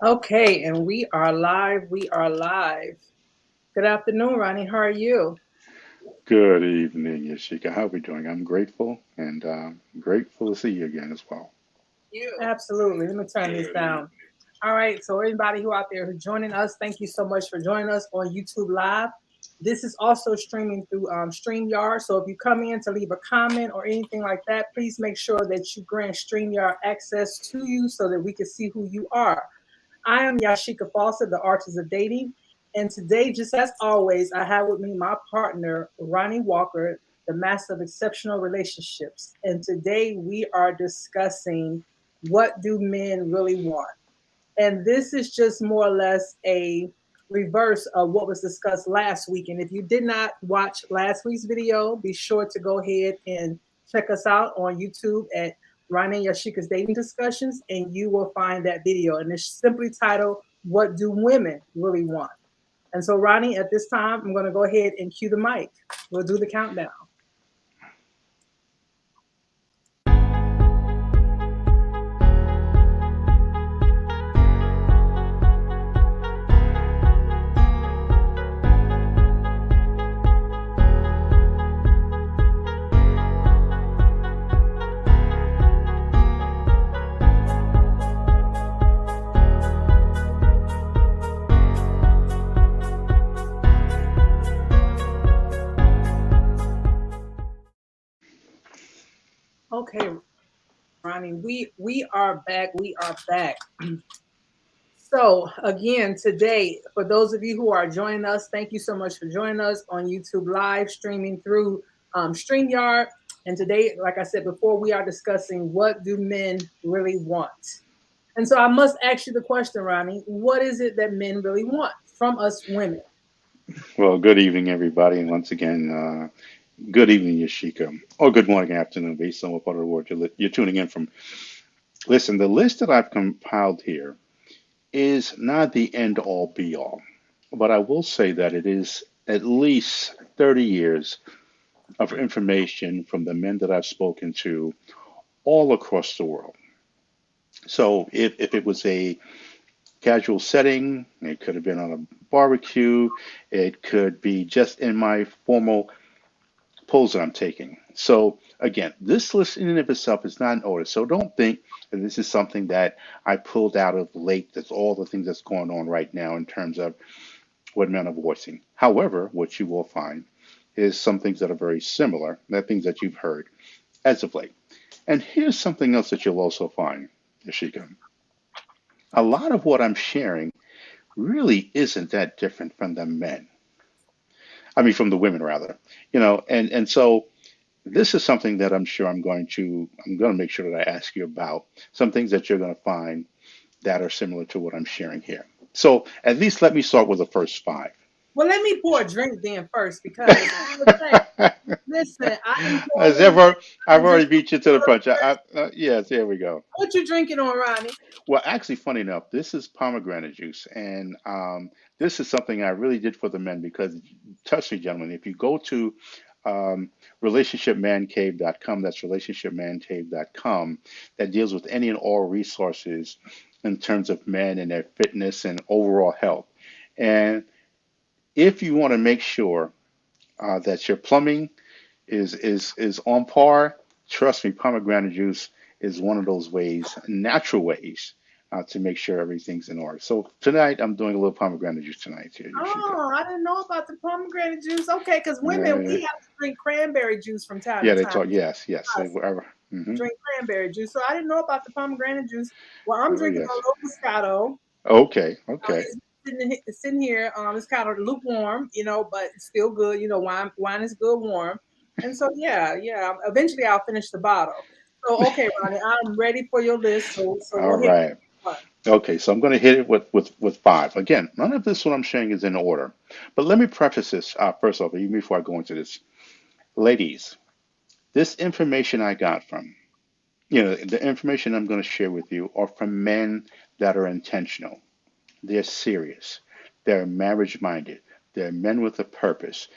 Okay, and we are live. We are live. Good afternoon, Ronnie. How are you? Good evening, Yasheka. How are we doing? I'm grateful and grateful to see you again as well. Absolutely. Let me turn this down. All right. So, everybody who out there who's joining us, thank you so much for joining us on YouTube Live. This is also streaming through StreamYard. So, if you come in to leave a comment or anything like that, please make sure that you grant StreamYard access to you so that we can see who you are. I am Yasheka Fawcett, the artist of dating. And today, just as always, I have with me my partner, Ronnie Walker, the master of exceptional relationships. And today we are discussing what do men really want? And this is just more or less a reverse of what was discussed last week. And if you did not watch last week's video, be sure to go ahead and check us out on YouTube at Ronnie Yashika's Dating Discussions, and you will find that video. And it's simply titled, What Do Women Really Want? And so, Ronnie, at this time, I'm going to go ahead and cue the mic. We'll do the countdown. Okay, Ronnie, we are back. We are back. So, again, today, for those of you who are joining us, thank you so much for joining us on YouTube Live, streaming through StreamYard. And today, like I said before, we are discussing what do men really want? And so I must ask you the question, Ronnie, what is it that men really want from us women? Well, good evening, everybody. And once again, good evening, Yasheka. Or good morning, afternoon, based on what part of the world you're tuning in from. Listen, the list that I've compiled here is not the end all be all, but I will say that it is at least 30 years of information from the men that I've spoken to all across the world. So if it was a casual setting. It could have been on a barbecue. It could be just in my formal pose that I'm taking. So again, this list in and of itself is not in order. So don't think that this is something that I pulled out of late. That's all the things that's going on right now in terms of what men are voicing. However, what you will find is some things that are very similar, that things that you've heard as of late. And here's something else that you'll also find, Yashika. A lot of what I'm sharing really isn't that different from the men. I mean, from the women rather. And so this is something that I'm going to make sure that I ask you about some things that you're going to find that are similar to what I'm sharing here. So at least let me start with the first five. Well, let me pour a drink then first because I would say, listen, I enjoy As when ever, I've men just already beat you to the punch. Yes, here we go. what you drinking on, Ronnie? Well, actually, funny enough, this is pomegranate juice, and this is something I really did for the men because, trust me, gentlemen, if you go to relationshipmancave.com, that's relationshipmancave.com, that deals with any and all resources in terms of men and their fitness and overall health. And if you want to make sure that your plumbing is on par, trust me, pomegranate juice is one of those ways, natural ways, to make sure everything's in order. So tonight I'm doing a little pomegranate juice tonight here, Yoshika. Oh, I didn't know about the pomegranate juice. Okay, because women, Yeah, we have to drink cranberry juice from time yeah, to they time. talk. Yes, yes. Us Hmm. drink cranberry juice. So I didn't know about the pomegranate juice. Well, I'm Oh drinking a yes. little Moscato. Okay, okay. It's sitting here. It's kind of lukewarm, but it's still good. Wine is good warm. And so, yeah, yeah. Eventually, I'll finish the bottle. So, okay, Ronnie, I'm ready for your list. So All go ahead. right. Okay, so I'm going to hit it with five. Again, none of this what I'm sharing is in order, but let me preface this first off, even before I go into this. Ladies, this information I got from, the information I'm going to share with you are from men that are intentional. They're serious. They're marriage minded. They're men with a purpose.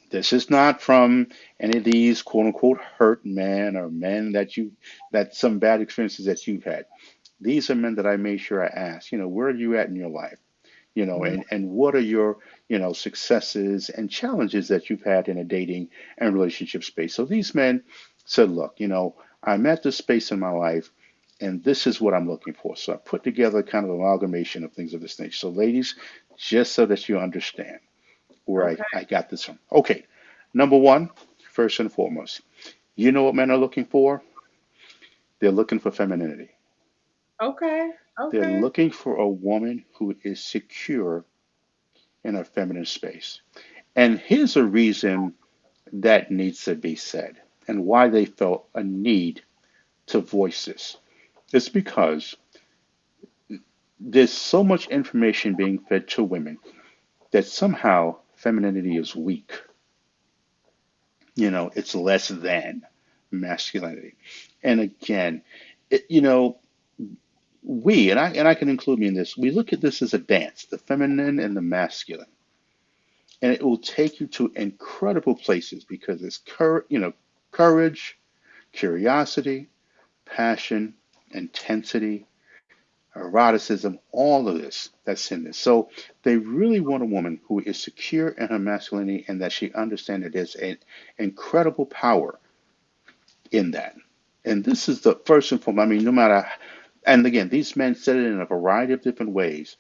This is not from any of these quote unquote hurt men or men that some bad experiences that you've had. These are men that I made sure I asked, where are you at in your life? And what are your, successes and challenges that you've had in a dating and relationship space. So these men said, look, I'm at this space in my life and this is what I'm looking for. So I put together kind of an amalgamation of things of this nature. So ladies, just so that you understand where Okay. I got this from. Okay, number one, first and foremost, you know what men are looking for? They're looking for femininity. Okay. They're Okay. looking for a woman who is secure in a feminine space. And here's a reason that needs to be said and why they felt a need to voice this. It's because there's so much information being fed to women that somehow femininity is weak. It's less than masculinity. And again, it, you know, I can include me in this. We look at this as a dance, the feminine and the masculine, and it will take you to incredible places because it's courage, curiosity, passion, intensity, eroticism, all of this that's in this. So they really want a woman who is secure in her masculinity and that she understands that there's an incredible power in that. And this is the first and foremost. I mean, no matter, and again, these men said it in a variety of different ways.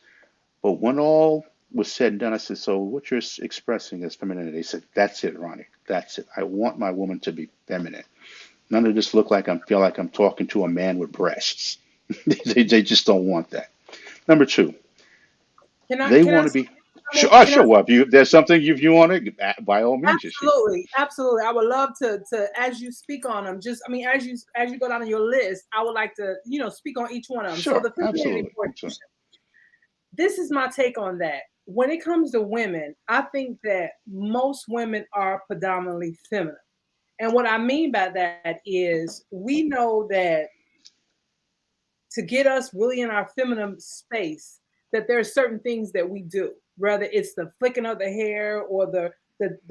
But when all was said and done, I said, so what you're expressing is femininity. They said, that's it, Ronnie. That's it. I want my woman to be feminine. None of this feel like I'm talking to a man with breasts. They just don't want that. Number two, Can I they can I want to be sure. can I Sure. If there's something you want to, by all means, Yashika. absolutely, absolutely. I would love to as you speak on them. Just I mean, as you go down on your list, I would like to speak on each one of them. So Sure, the femininity absolutely. portion. Absolutely. This is my take on that. When it comes to women, I think that most women are predominantly feminine. And what I mean by that is we know that to get us really in our feminine space, that there are certain things that we do, whether it's the flicking of the hair or the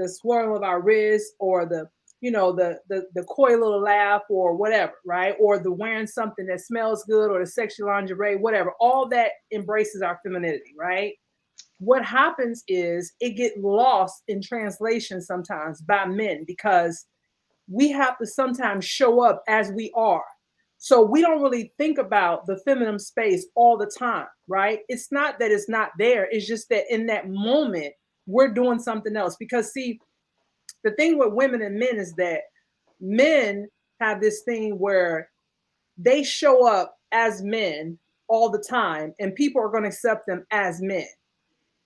swirling of our wrists or the coy little laugh or whatever, right? Or the wearing something that smells good or the sexy lingerie, whatever. All that embraces our femininity, right? What happens is it get lost in translation sometimes by men because we have to sometimes show up as we are. So we don't really think about the feminine space all the time, right? It's not that it's not there. It's just that in that moment, we're doing something else. Because, see, the thing with women and men is that men have this thing where they show up as men all the time, and people are going to accept them as men.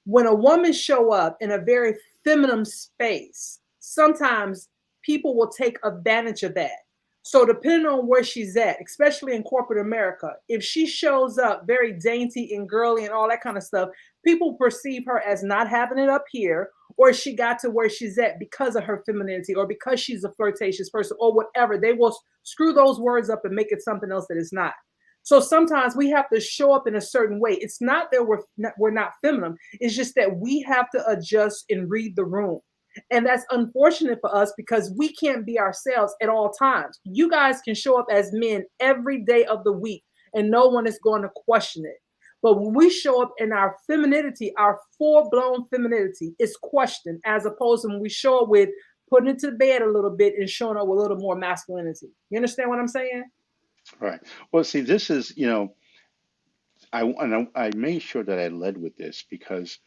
When a woman show up in a very feminine space, sometimes people will take advantage of that. So depending on where she's at, especially in corporate America, if she shows up very dainty and girly and all that kind of stuff, people perceive her as not having it up here, or she got to where she's at because of her femininity, or because she's a flirtatious person, or whatever. They will screw those words up and make it something else that it's not. So sometimes we have to show up in a certain way. It's not that we're not feminine. It's just that we have to adjust and read the room. And that's unfortunate for us because we can't be ourselves at all times. You guys can show up as men every day of the week and no one is going to question it. But when we show up in our femininity, our full blown femininity is questioned as opposed to when we show up with putting it to bed a little bit and showing up with a little more masculinity. You understand what I'm saying? Right. Well, see, this is, I made sure that I led with this because,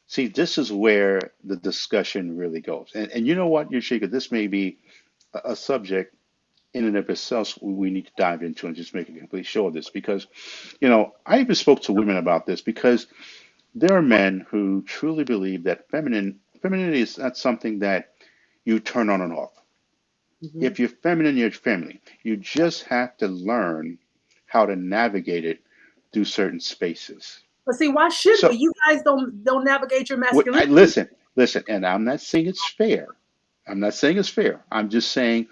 see, this is where the discussion really goes. And you know what, Yashika, this may be a subject in and of itself we need to dive into and just make a complete show of this because, I even spoke to women about this because there are men who truly believe that femininity is not something that you turn on and off. Mhm. If you're feminine, you're feminine. You just have to learn how to navigate it through certain spaces. But see, why should we? So, You guys don't navigate your I masculinity. listen, and I'm not saying it's fair. I'm not saying it's fair. I'm just saying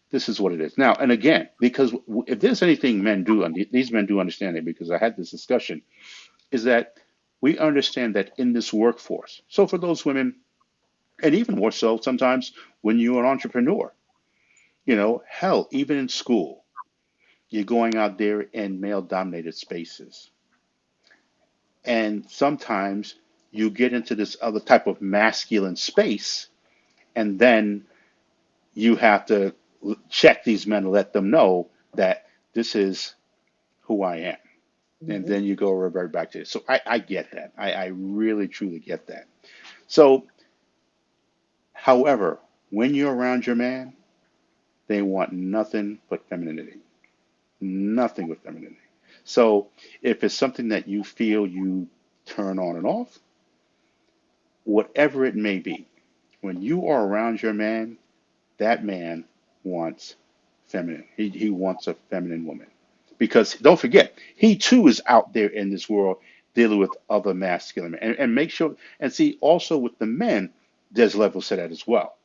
this is what it is. Now, and again, because if there's anything men do, and these men do understand it, because I had this discussion, is that we understand that in this workforce. So for those women, and even more so sometimes when you're an entrepreneur, hell, even in school, you're going out there in male dominated spaces. And sometimes you get into this other type of masculine space, and then you have to check these men and let them know that this is who I am. And Mhm. then you go revert back to it. So I get that. I really, truly get that. So, however, when you're around your man, they want nothing but femininity. Nothing but femininity. So, if it's something that you feel you turn on and off, whatever it may be, when you are around your man, that man wants feminine. He wants a feminine woman. Because don't forget, he too is out there in this world dealing with other masculine men. And make sure, and see, also with the men, there's levels to that as well.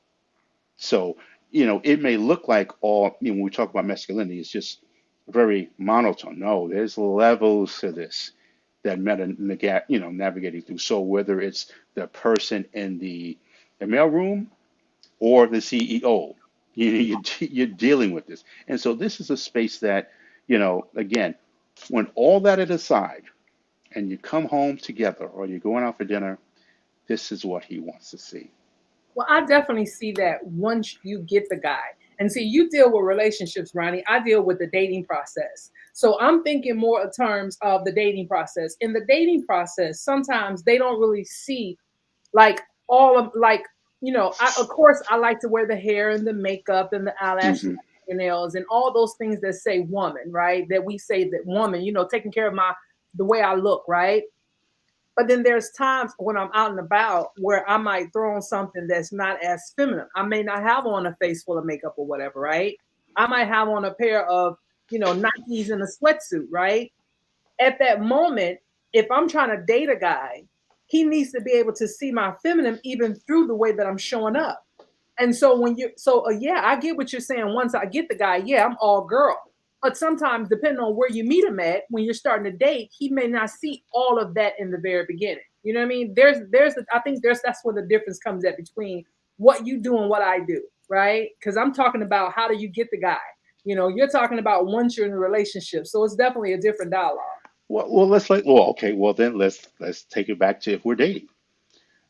So, it may look like all, when we talk about masculinity, it's just very monotone. No, there's levels to this that men are navigating through. So whether it's the person in the mailroom or the CEO, you're dealing with this. And so this is a space that, again, when all that is aside and you come home together or you're going out for dinner, this is what he wants to see. Well, I definitely see that once you get the guy. And see, you deal with relationships, Ronnie. I deal with the dating process. So I'm thinking more in terms of the dating process. In the dating process, sometimes they don't really see like all of like, of course I like to wear the hair and the makeup and the eyelashes Hmm. and nails and all those things that say woman, right? That we say that woman, taking care of my the way I look, right? But then there's times when I'm out and about where I might throw on something that's not as feminine. I may not have on a face full of makeup or whatever, right? I might have on a pair of, Nikes and a sweatsuit, right? At that moment, if I'm trying to date a guy, he needs to be able to see my feminine even through the way that I'm showing up. And so yeah, I get what you're saying. Once I get the guy, yeah, I'm all girl. But sometimes, depending on where you meet him at, when you're starting to date, he may not see all of that in the very beginning. You know what I mean? I think that's where the difference comes at between what you do and what I do, right? Because I'm talking about how do you get the guy. You're talking about once you're in a relationship, so it's definitely a different dialogue. Well, okay. Well, then let's take it back to if we're dating.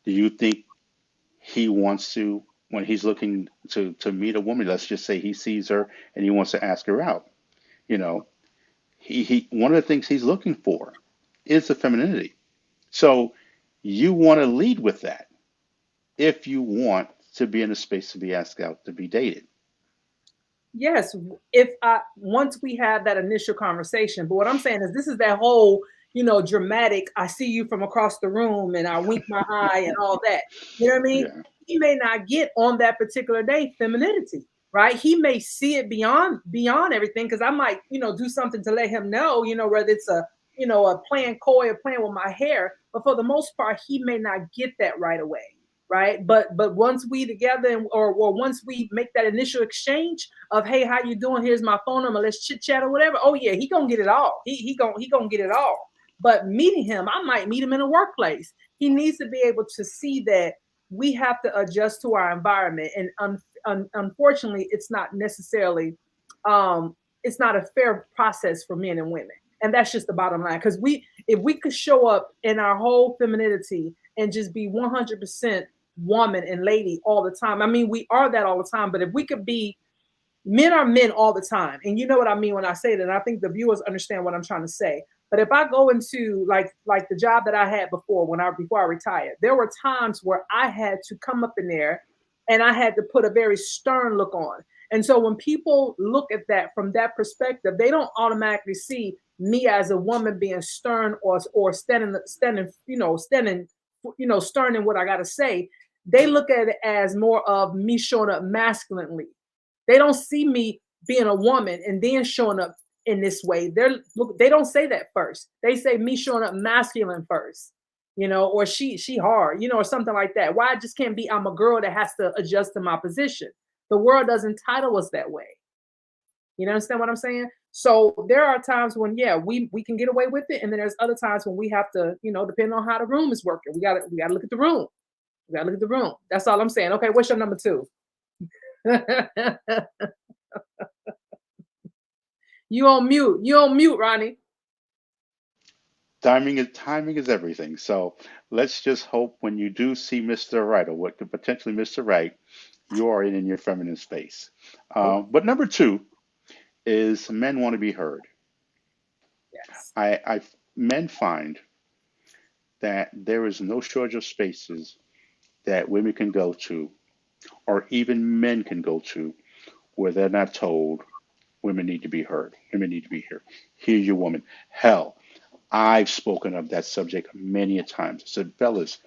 Do you think he wants to, when he's looking to meet a woman? Let's just say he sees her and he wants to ask her out. You know, he one of the things he's looking for is the femininity. So you want to lead with that if you want to be in a space to be asked out to be dated. Yes, if I once we have that initial conversation. But what I'm saying is this is that whole, dramatic, I see you from across the room and I wink my eye and all that. You know what I mean? Yeah. He may not get on that particular day femininity, right? He may see it beyond everything because I might, do something to let him know, whether it's a playing coy or playing with my hair. But for the most part, he may not get that right away, right? But once we together or once we make that initial exchange of hey, how you doing? Here's my phone number. Let's chit chat or whatever. Oh yeah, he gonna get it all. He gonna get it all. But meeting him, I might meet him in a workplace. He needs to be able to see that we have to adjust to our environment, and unfortunately, um, it's not a fair process for men and women, and that's just the bottom line. Because if we could show up in our whole femininity and just be 100% woman and lady all the time. I mean, we are that all the time, but if we could be men are men all the time. And you know what I mean when I say that. And I think the viewers understand what I'm trying to say. But if I go into like the job that I had before I retired, there were times where I had to come up in there and I had to put a very stern look on. And so when people look at that from that perspective, they don't automatically see me as a woman being stern or standing stern in what I gotta say. They look at it as more of me showing up masculinely. They don't see me being a woman and then showing up in this way. They don't say that first. They say me showing up masculine first, or she hard, or something like that. Why I just can't be I'm a girl that has to adjust to my position. The world doesn't title us that way. You understand what I'm saying? So there are times when yeah, we can get away with it, and then there's other times when we have to, depending on how the room is working. We gotta look at the room. We gotta look at the room. That's all I'm saying. Okay, what's your number two? You on mute. You on mute, Ronnie. Timing is everything. So let's just hope when you do see Mr. Right or what could potentially Mr. Right, you are in your feminine space. Okay. But number two is men want to be heard. Yes. I men find that there is no shortage of spaces that women can go to, or even men can go to, where they're not told women need to be heard. Women need to be here. Hear your woman. Hell, I've spoken of that subject many a times. I said, fellas,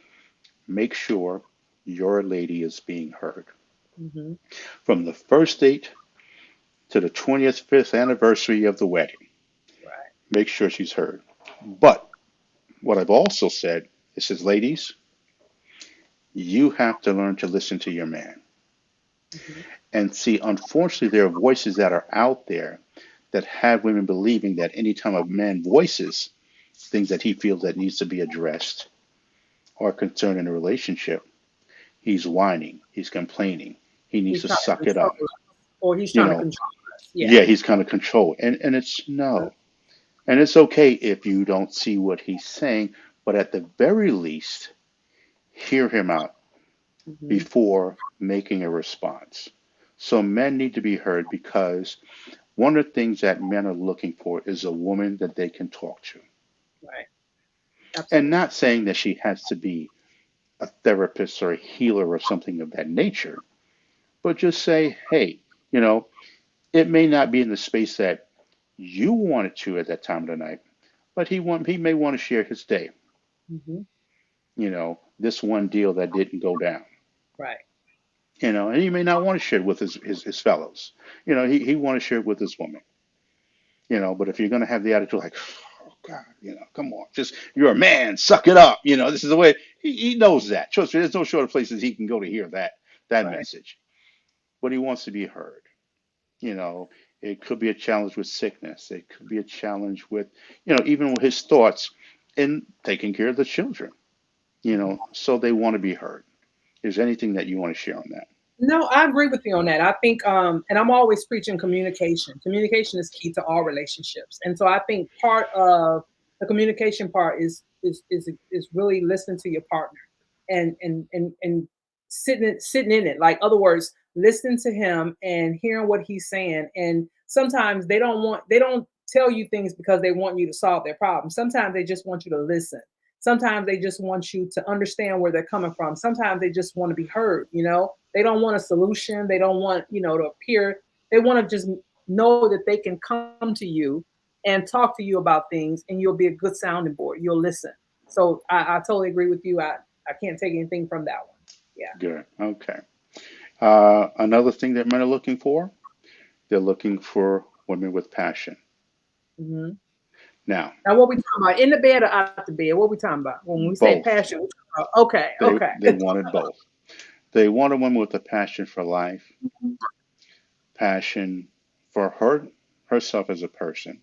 make sure your lady is being heard. Mm-hmm. From the first date to the 20th, 5th anniversary of the wedding, Right. make sure she's heard. But what I've also said is, ladies, you have to learn to listen to your man. Mm-hmm. And see, unfortunately, there are voices that are out there that have women believing that anytime a man voices things that he feels that needs to be addressed or concerned in a relationship, he's whining, he's complaining, he needs He's to trying to suck it control up. us, or he's You trying to know, control us. Yeah. yeah, he's kind of control. And it's no. And it's okay if you don't see what he's saying, but at the very least, hear him out Mm-hmm. before making a response. So men need to be heard because one of the things that men are looking for is a woman that they can talk to. Right. And Absolutely. not saying that she has to be a therapist or a healer or something of that nature, but just say, hey, you know, it may not be in the space that you wanted to at that time of the night, but he may want to share his day. Mm-hmm. This one deal that didn't go down. Right. And he may not want to share it with his fellows. He want to share it with his woman. But if you're gonna have the attitude like, oh God, come on, just you're a man, suck it up. This is the way he knows that. Trust me, there's no shorter places he can go to hear that Right. message. But he wants to be heard. You know, it could be a challenge with sickness. It could be a challenge with, even with his thoughts in taking care of the children. So they want to be heard. Is there anything that you want to share on that? No, I agree with you on that. I think, and I'm always preaching communication. Communication is key to all relationships, and so I think part of the communication part is really listening to your partner, and sitting in it. Like, other words, listening to him and hearing what he's saying. And sometimes they don't tell you things because they want you to solve their problem. Sometimes they just want you to listen. Sometimes they just want you to understand where they're coming from. Sometimes they just want to be heard. They don't want a solution. They don't want, to appear. They want to just know that they can come to you and talk to you about things, and you'll be a good sounding board. You'll listen. So I totally agree with you. I can't take anything from that one. Yeah. Good. Okay. Another thing that men are looking for, they're looking for women with passion. Hmm. Now, Now, what we talking about? In the bed or out the bed? What we talking about when we say both. passion? Okay, They okay. they wanted both. They want a woman with a passion for life, passion for herself as a person,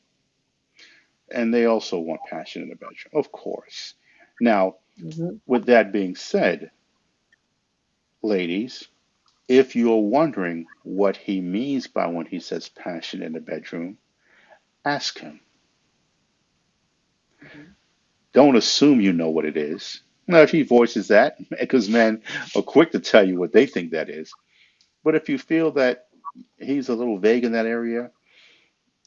and they also want passion in the bedroom, of course. Now, Hmm. with that being said, ladies, if you're wondering what he means by when he says passion in the bedroom, ask him. Hmm. Don't assume you know what it is. Now, if he voices that, because men are quick to tell you what they think that is. But if you feel that he's a little vague in that area,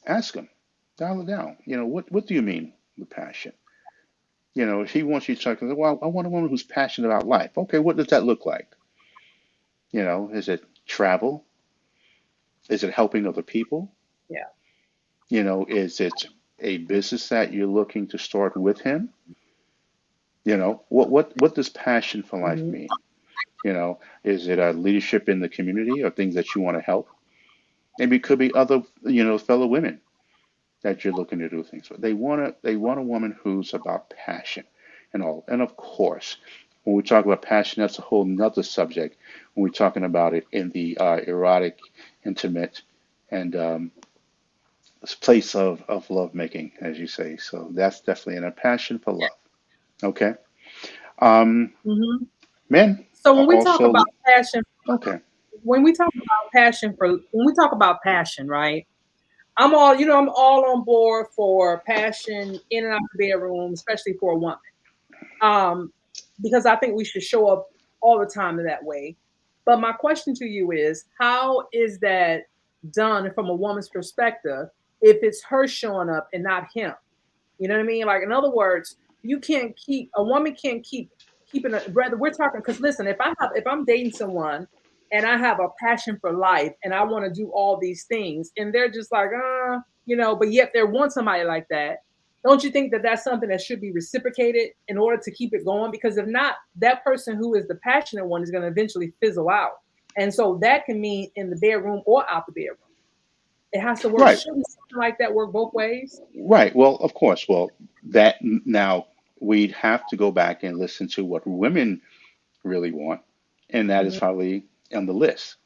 ask him. Dial it down. What do you mean with passion? If he wants you to talk, well, I want a woman who's passionate about life. Okay, what does that look like? Is it travel? Is it helping other people? Yeah. Is it a business that you're looking to start with him? What does passion for life Hmm. mean? Is it a leadership in the community or things that you want to help? Maybe it could be other, fellow women that you're looking to do things with. They want a woman who's about passion and all. And of course, when we talk about passion, that's a whole nother subject when we're talking about it in the erotic, intimate, and place of love making, as you say. So that's definitely in a passion for love. Okay. Um, Hmm. Men So are when we talk about also passion, okay. when we talk about passion, right? I'm all on board for passion in and out the bedroom, especially for a woman. Um, because I think we should show up all the time in that way. But my question to you is, how is that done from a woman's perspective if it's her showing up and not him? You know what I mean? Like in other words, you can't keep a woman can't keep keeping a brother. We're talking because listen, if I'm dating someone and I have a passion for life and I want to do all these things and they're just like, but yet they want somebody like that. Don't you think that that's something that should be reciprocated in order to keep it going? Because if not, that person who is the passionate one is going to eventually fizzle out. And so that can mean in the bedroom or out the bedroom. It has to work. Right, Shouldn't something like that work both ways? right. Well, of course. Well, that now we'd have to go back and listen to what women really want, and that is Mhm. probably on the list.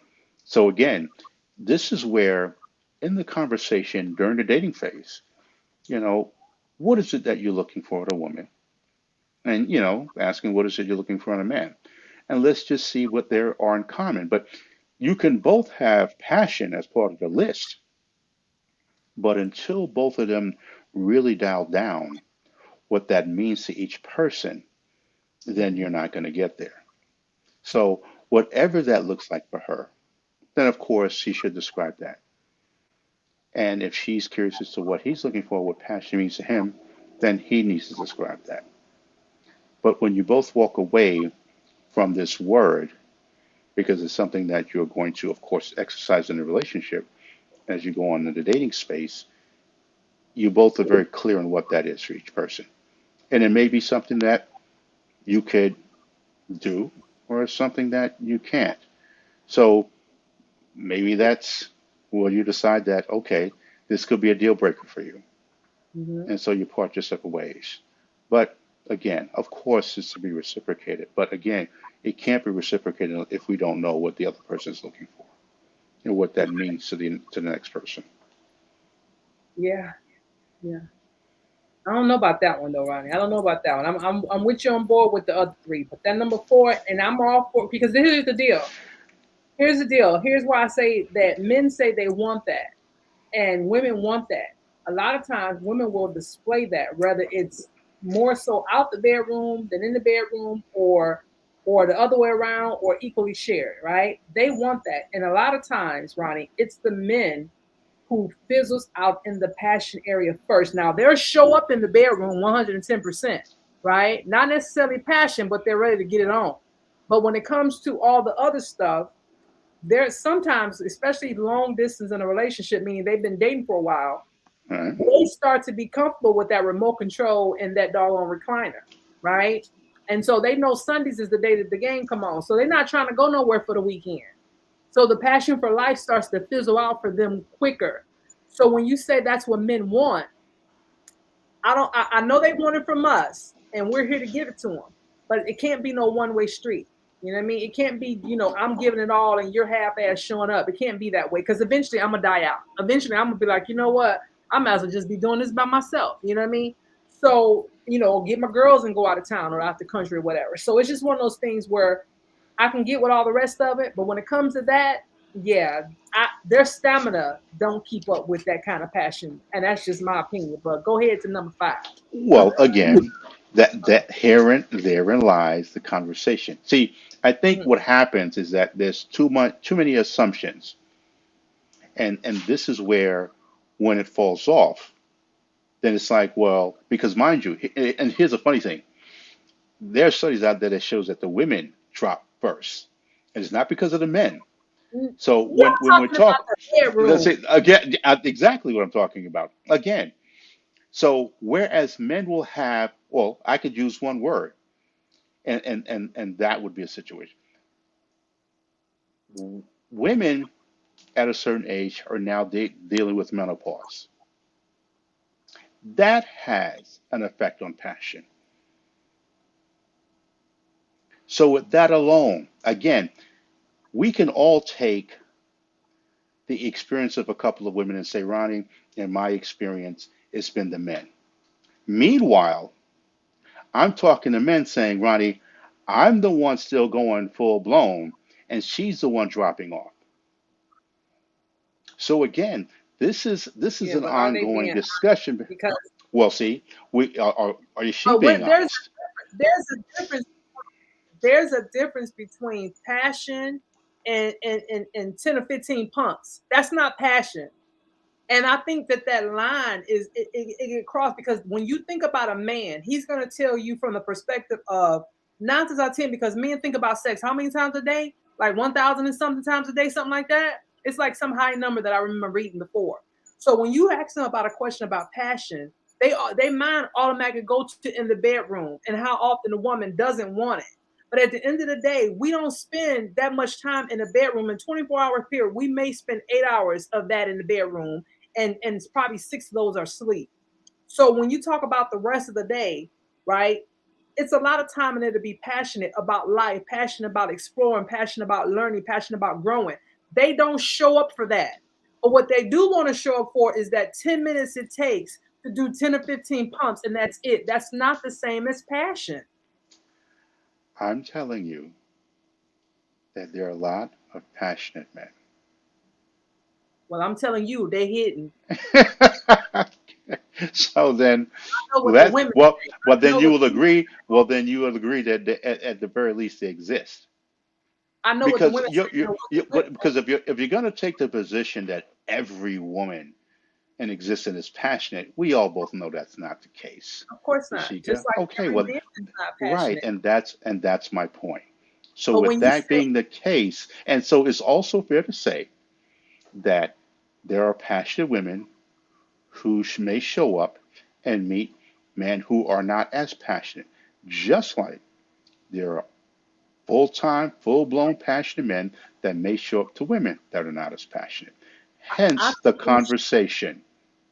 So again, this is where in the conversation during the dating phase, you know, what is it that you're looking for in a woman? And, asking what is it you're looking for in a man? And let's just see what there are in common. But you can both have passion as part of the list, but until both of them really dial down what that means to each person, then you're not going to get there. So, whatever that looks like for her, then of course she should describe that. And if she's curious as to what he's looking for, what passion means to him, then he needs to describe that. But when you both walk away from this word, because it's something that you're going to, of course, exercise in a relationship as you go on in the dating space, you both are very clear on what that is for each person. And it may be something that you could do or something that you can't. So maybe that's where you decide that, okay, this could be a deal breaker for you. Mhm. And so you part your separate ways. But again, of course, it's to be reciprocated. But again, it can't be reciprocated if we don't know what the other person is looking for and what that means to the next person. Yeah, yeah. I don't know about that one though, Ronnie. I don't know about that one. I'm with you on board with the other three, but that number four, and I'm all for because here's the deal. Here's the deal. Here's why I say that men say they want that, and women want that. A lot of times, women will display that, whether it's more so out the bedroom than in the bedroom, or the other way around, or equally shared. Right? They want that, and a lot of times, Ronnie, it's the men who fizzles out in the passion area first. Now they'll show up in the bedroom 110%, right? Not necessarily passion, but they're ready to get it on. But when it comes to all the other stuff, there's sometimes, especially long distance in a relationship, meaning they've been dating for a while, All right. they start to be comfortable with that remote control and that doggone recliner, right? And so they know Sundays is the day that the game come on. So they're not trying to go nowhere for the weekend. So the passion for life starts to fizzle out for them quicker. So when you say that's what men want, I don't. I know they want it from us, and we're here to give it to them. But it can't be no one way street. You know what I mean? It can't be. I'm giving it all and you're half ass showing up. It can't be that way because eventually I'm gonna die out. Eventually I'm gonna be like, you know what? I might as well just be doing this by myself. You know what I mean? So get my girls and go out of town or out the country or whatever. So it's just one of those things where I can get with all the rest of it, but when it comes to that, yeah, their stamina don't keep up with that kind of passion, and that's just my opinion. But go ahead to number five. Well, again, that therein lies the conversation. See, I think Mhm. what happens is that there's too many assumptions, and this is where when it falls off, then it's like, well, because mind you, and here's a funny thing: there are studies out there that shows that the women drop first, and it's not because of the men. So Yeah, when I'm we're talking about talking, the let's bedroom. say again, exactly what I'm talking about. Again, so whereas men will have, well, I could use one word, and that would be a situation. Women at a certain age are now dealing with menopause. That has an effect on passion. So with that alone, again, we can all take the experience of a couple of women and say, Ronnie, in my experience, it's been the men. Meanwhile, I'm talking to men saying, Ronnie, I'm the one still going full blown, and she's the one dropping off. So again, this is Yeah, an but are they ongoing being discussion. because Well, see, we are she being when honest? there's a difference there's a difference between passion and 10 or 15 pumps. That's not passion. And I think that that line is it get crossed because when you think about a man, he's going to tell you from the perspective of 9 times out of 10 because men think about sex how many times a day? Like 1,000 and something times a day, something like that. It's like some high number that I remember reading before. So when you ask them about a question about passion, they mind automatically go to in the bedroom and how often the woman doesn't want it. But at the end of the day, we don't spend that much time in the bedroom. In 24-hour period, we may spend 8 hours of that in the bedroom and it's probably 6 of those are sleep. So when you talk about the rest of the day, right? It's a lot of time in there to be passionate about life, passionate about exploring, passionate about learning, passionate about growing. They don't show up for that. But what they do want to show up for is that 10 minutes it takes to do 10 or 15 pumps, and that's it. That's not the same as passion. I'm telling you that there are a lot of passionate Well, I'm telling you, they hidden. men. So then, I know what the let women well, say. well I then know you what will the women agree. Well, then you will agree that at the very least they exist. I know what the Because women say. You know, what the because if you're going to take the position that every woman in existence is passionate, we all both know that's not the case. Of course not. Just Yashika. like Okay, every well, man is not right, passionate. and that's my point. So But with when you that say, being the case, and so it's also fair to say that there are passionate women who may show up and meet men who are not as passionate, just like there are full time, full blown passionate men that may show up to women that are not as passionate. I Hence the think we should, conversation.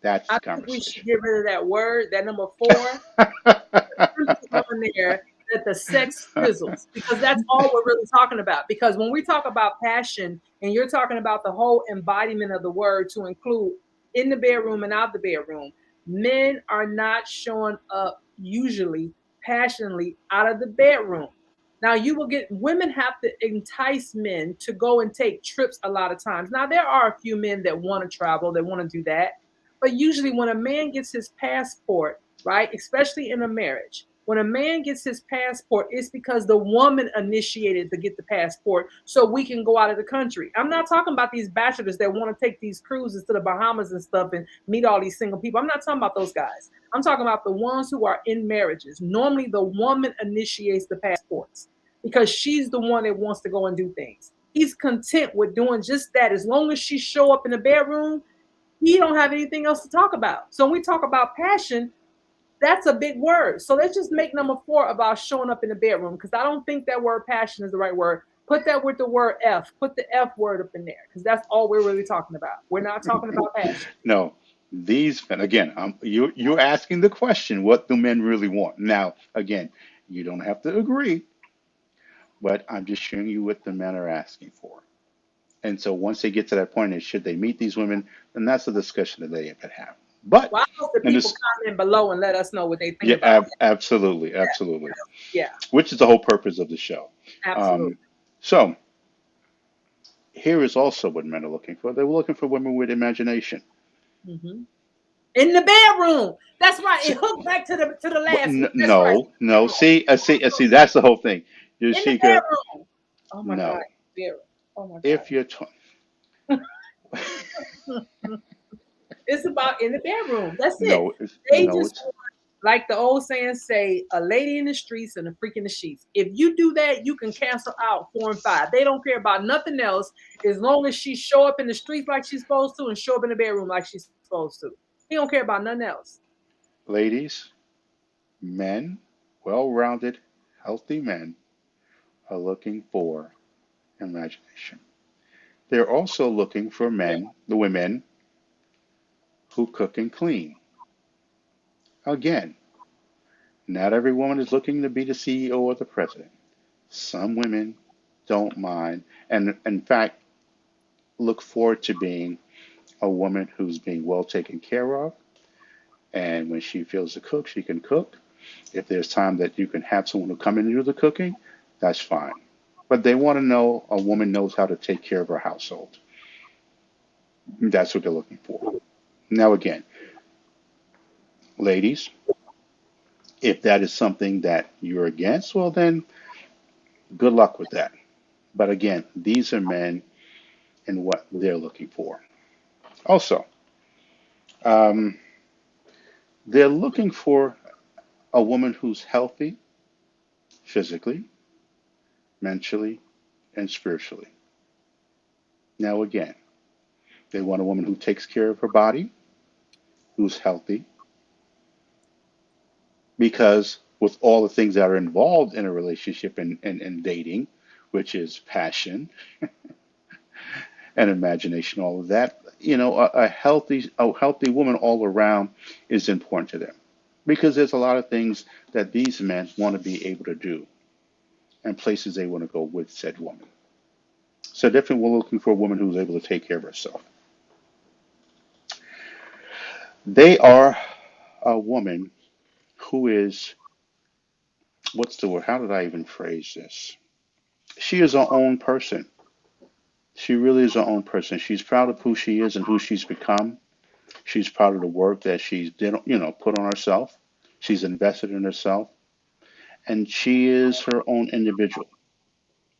That's I the think we should conversation. get rid of that word, that number four, on there that the sex fizzles because that's all we're really talking about. Because when we talk about passion and you're talking about the whole embodiment of the word to include in the bedroom and out the bedroom, men are not showing up usually passionately out of the bedroom. Now you will get women have to entice men to go and take trips a lot of times. Now there are a few men that want to travel, that want to do that. But usually when a man gets his passport, right? Especially in a marriage. When a man gets his passport, it's because the woman initiated to get the passport so we can go out of the country. I'm not talking about these bachelors that want to take these cruises to the Bahamas and stuff and meet all these single people. I'm not talking about those guys. I'm talking about the ones who are in marriages. Normally, the woman initiates the passports because she's the one that wants to go and do things. He's content with doing just that as long as she show up in the bedroom. He don't have anything else to talk about. So when we talk about passion, that's a big word. So let's just make number four about showing up in the bedroom because I don't think that word passion is the right word. Put that with the word F. Put the F word up in there because that's all we're really talking about. We're not talking about passion. No, these men again. You're asking the question: what do men really want? Now, again, you don't have to agree, but I'm just showing you what the men are asking for. And so once they get to that point, and should they meet these women, then that's a discussion that they can have. But Well, I hope the and people this, comment below and let us know what they think yeah, about absolutely, absolutely, that. Yeah, which is the whole purpose of the show. absolutely. Um, so here is also what men are looking for. They're looking for women with imagination. Hmm. In the bedroom. That's right. So, It hooked back to the last one. That's right. no, no. See. That's the whole thing. In the Yashika, bedroom. Oh my God. no. Vera. Oh my If you're God. It's about in the bedroom. That's it. no, They no, just it's want, like the old saying say, a lady in the streets and a freak in the sheets. If you do that, you can cancel out 4 and 5. They don't care about nothing else as long as she show up in the streets like she's supposed to and show up in the bedroom like she's supposed to. He don't care about nothing else. ladies, men, well-rounded, healthy men are looking for imagination. They're also looking for men, the women who cook and clean. Again, not every woman is looking to be the CEO or the president. Some women don't mind, and in fact, look forward to being a woman who's being well taken care of. And when she feels to cook, she can cook. If there's time that you can have someone who come in and do the cooking, that's fine. But they want to know a woman knows how to take care of her household. That's what they're looking for. Now, again, ladies, if that is something that you're against, well, then good luck with that. But again, these are men and what they're looking for. Also, um, they're looking for a woman who's healthy physically, mentally, and spiritually. Now, again, they want a woman who takes care of her body, who's healthy, because with all the things that are involved in a relationship and dating, which is passion and imagination, all of that, a healthy woman all around is important to them because there's a lot of things that these men want to be able to do and places they want to go with said woman. So definitely we're looking for a woman who's able to take care of herself. They are a woman who is, what's the word? How did I even phrase this? She is her own person. She really is her own person. She's proud of who she is and who she's become. She's proud of the work that she's did, put on herself. She's invested in herself, and she is her own individual.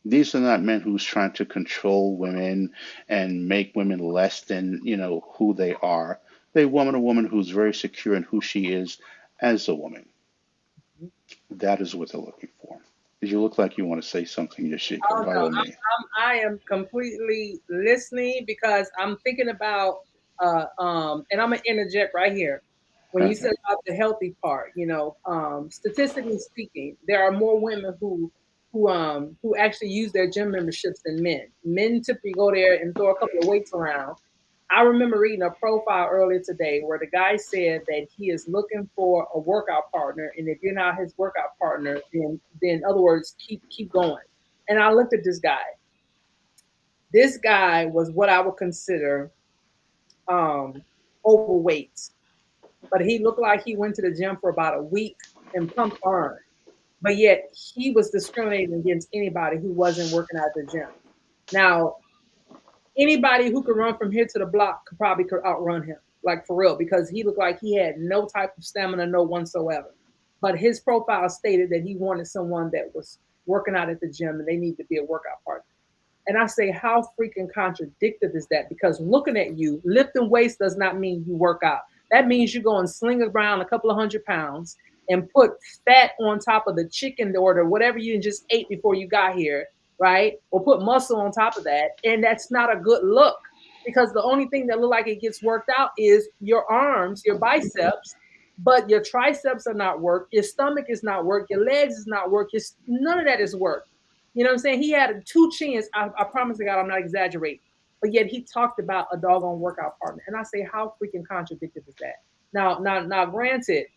These are not men who's trying to control women and make women less than who they are. They want a woman who's very secure in who she is as a woman. That is what they're looking for. You look like you want to say something, Yashika, Oh by no, all means. I am completely listening because I'm thinking about and I'm gonna interject right here. When you Okay. said about the healthy part, statistically speaking, there are more women who actually use their gym memberships than men. Men typically go there and throw a couple of weights around. I remember reading a profile earlier today where the guy said that he is looking for a workout partner, and if you're not his workout partner, then in other words, keep going. And I looked at this guy. This guy was what I would consider um, overweight, but he looked like he went to the gym for about a week and pumped iron. But yet he was discriminating against anybody who wasn't working at the gym. Now, anybody who could run from here to the block could outrun him, like for real, because he looked like he had no type of stamina, no whatsoever. But his profile stated that he wanted someone that was working out at the gym and they need to be a workout partner. And I say, how freaking contradictive is that? Because looking at you, lifting weights does not mean you work out. That means you go and sling around a couple of 100 pounds and put fat on top of the chicken or whatever you just ate before you got here, right? Or put muscle on top of that. And that's not a good look because the only thing that look like it gets worked out is your arms, your biceps, but your triceps are not work. Your stomach is not work. Your legs is not work. None of that is work. You know what I'm saying? He had two chins. I promise to God, I'm not exaggerating. But yet he talked about a doggone workout partner. And I say, how freaking contradictory is that? Now, granted,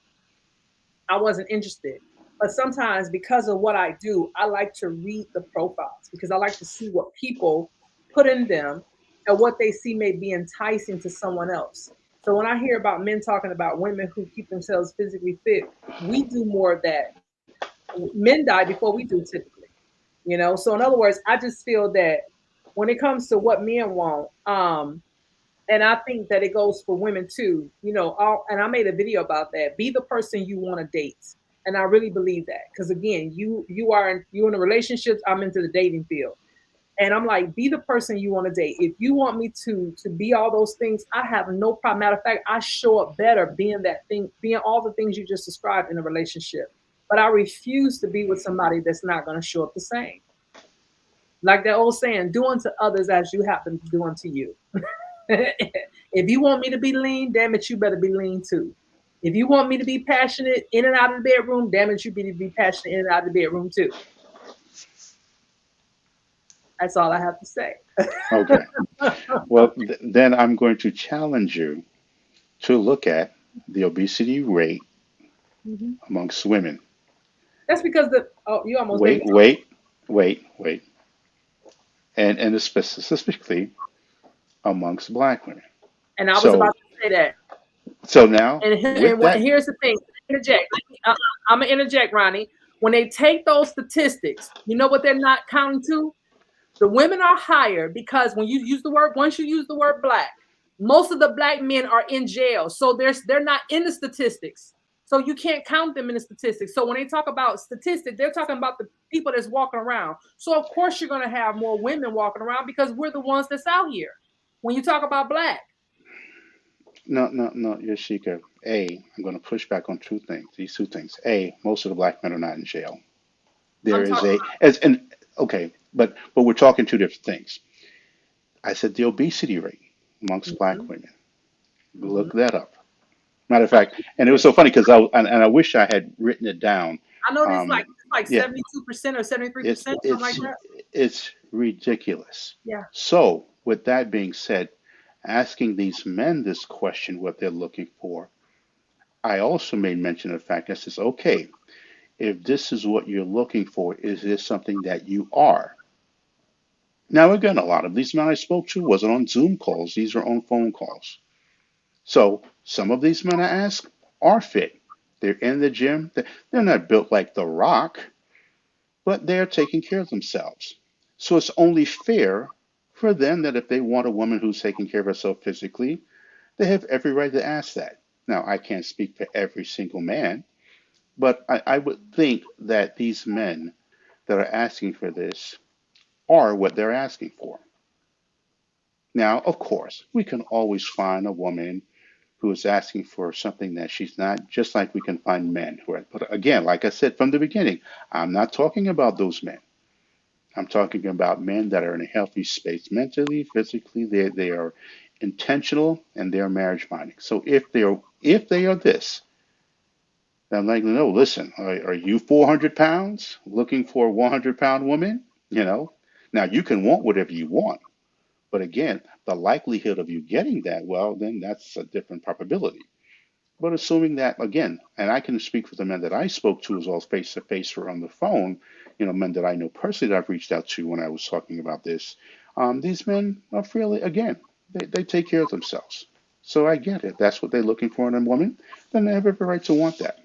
I wasn't interested. But sometimes because of what I do, I like to read the profiles because I like to see what people put in them and what they see may be enticing to someone else. So when I hear about men talking about women who keep themselves physically fit, we do more of that. Men die before we do typically. So in other words, I just feel that when it comes to what men want, and I think that it goes for women too, and I made a video about that. Be the person you want to date. And I really believe that. Because again, you in a relationship, I'm into the dating field. And I'm like, be the person you want to date. If you want me to be all those things, I have no problem. Matter of fact, I show up better being that thing, being all the things you just described in a relationship. But I refuse to be with somebody that's not going to show up the same. Like that old saying, do unto others as you happen to do unto you. If you want me to be lean, damn it, you better be lean too. If you want me to be passionate in and out of the bedroom, damn it, you better be passionate in and out of the bedroom too. That's all I have to say. Okay. Well, then I'm going to challenge you to look at the obesity rate Mhm. amongst women. That's because you almost made me. Wait, wait, wait. And specifically amongst black women. And I was about So, to say that. so now And with that, here's the thing. Interject. I'm gonna interject, Ronnie. When they take those statistics, you know what they're not counting to? The women are higher because when you use the word, once you use the word black, Most of the black men are in jail, so they're not in the statistics. So you can't count them in the statistics. So when they talk about statistics, they're talking about the people that's walking around. So of course you're going to have more women walking around because we're the ones that's out here. When you talk about black, No, no, no, Yashika. I'm going to push back on two things. These two things. Most of the black men are not in jail. There I'm is talking a about. as and okay, but we're talking two different things. I said the obesity rate amongst black Mhm, women. mhm. Look that up. Matter of I fact, know and it it was is. so funny because I wish I had written it down. I know this Um, like yeah, 72% or it's 73%, something like it's that. it's ridiculous. Yeah. So, with that being said, asking these men this question, what they're looking for, I also made mention of the fact that says, okay, if this is what you're looking for, is this something that you are? Now, again, a lot of these men I spoke to wasn't on Zoom calls; these are on phone calls. So, some of these men I ask are fit. They're in the gym. They're not built like The Rock, but they're taking care of themselves. So it's only fair for them that if they want a woman who's taking care of herself physically, they have every right to ask that. Now, I can't speak for every single man, but I would think that these men that are asking for this are what they're asking for. Now, of course, we can always find a woman who is asking for something that she's not, just like we can find men who are. But again, like I said from the beginning, I'm not talking about those men. I'm talking about men that are in a healthy space mentally, physically. They are intentional and they're marriage minded. So if they are this, then I'm like, no, listen, are you 400 pounds looking for a 100-pound woman? You know, now you can want whatever you want, but again, the likelihood of you getting that, well, then that's a different probability. But assuming that, again, and I can speak for the men that I spoke to as well as face to face or on the phone, men that I know personally that I've reached out to when I was talking about this, these men are fairly, again, they take care of themselves. So I get it. That's what they're looking for in a woman, then they have every right to want that.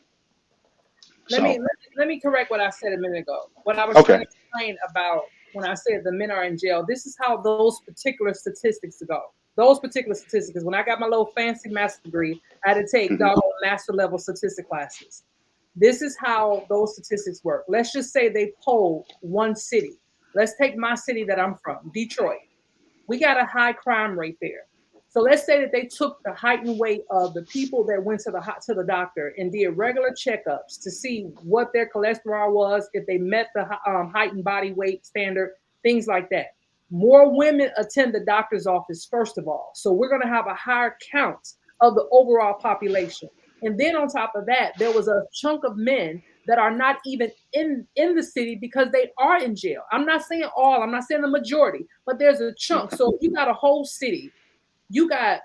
Let me So, let me correct what I said a minute ago. When I was trying okay. to explain about when I said the men are in jail, this is how those particular statistics go. Those particular statistics. When I got my little fancy master's degree, I had to take Hmm. doggone master level statistic classes. This is how those statistics work. Let's just say they poll one city. Let's take my city that I'm from, Detroit. We got a high crime rate there. So let's say that they took the height and weight of the people that went to the doctor and did regular checkups to see what their cholesterol was, if they met the height and body weight standard, things like that. More women attend the doctor's office first of all, so we're going to have a higher count of the overall population. And then on top of that, there was a chunk of men that are not even in the city because they are in jail. I'm not saying all, I'm not saying the majority, but there's a chunk. Okay. So if you got a whole city, you got